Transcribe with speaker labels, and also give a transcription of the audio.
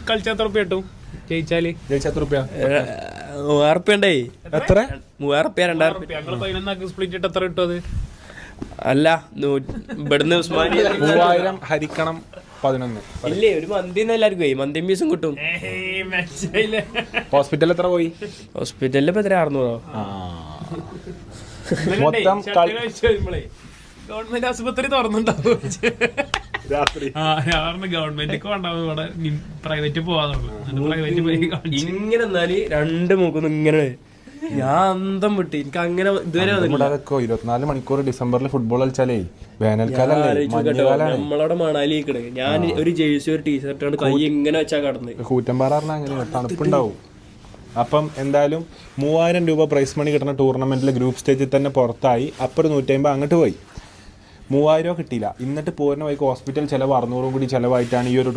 Speaker 1: കളിച്ചാത്ത കിട്ടും ജയിച്ചാല്
Speaker 2: മൂവായിരപ്പണ്ടേ
Speaker 3: എത്ര
Speaker 2: 3000 2000
Speaker 1: സ്പ്ലിറ്റ് ഇട്ട് എത്ര കിട്ടും അത്?
Speaker 2: അല്ല ഇവിടുന്ന്
Speaker 3: 3000 ഹരിക്കണം 11.
Speaker 2: ഇല്ലേ ഒരു മന്തി എല്ലാവർക്കും മന്തിയും പീസും കിട്ടും.
Speaker 3: ഹോസ്പിറ്റലിൽ എത്ര പോയി?
Speaker 2: ഹോസ്പിറ്റലിൽ ഇപ്പൊ എത്ര 600.
Speaker 3: മൊത്തം
Speaker 1: ഗവൺമെന്റ് ആശുപത്രി തുറന്നുണ്ടാവും
Speaker 3: രാത്രി
Speaker 1: ഗവൺമെന്റ് ഉണ്ടാവും ഇവിടെ പ്രൈവറ്റ് പോവാന്നുള്ളു.
Speaker 2: ഇങ്ങനെ എന്നാല് 2 മൂക്കൊന്നും ഇങ്ങനെ ഞാൻ അന്തം വിട്ട് എനിക്ക് അങ്ങനെ ഇതുവരെ
Speaker 3: 24 മണിക്കൂർ ഡിസംബറിൽ ഫുട്ബോൾ കളിച്ചാലേ വേനൽക്കാലം
Speaker 2: നമ്മളവിടെ മണാലി ഞാൻ ഒരു ജേഴ്സി ഒരു ടീഷർട്ടാണ് കൈ ഇങ്ങനെ വെച്ചാ കടന്ന്
Speaker 3: കൂറ്റമ്പാറ പറഞ്ഞാൽ അങ്ങനെ തണുപ്പുണ്ടാവും. അപ്പം എന്തായാലും 3000 രൂപ പ്രൈസ് മണി കിട്ടുന്ന ടൂർണമെന്റിൽ ഗ്രൂപ്പ് സ്റ്റേജിൽ തന്നെ പുറത്തായി. അപ്പുറം 150 അങ്ങോട്ട് പോയി. 3000 കിട്ടിയില്ല. എന്നിട്ട് പോരുന്ന വൈക്ക് ഹോസ്പിറ്റൽ ചിലവ് 600 കൂടി ചിലവായിട്ടാണ് ഈ ഒരു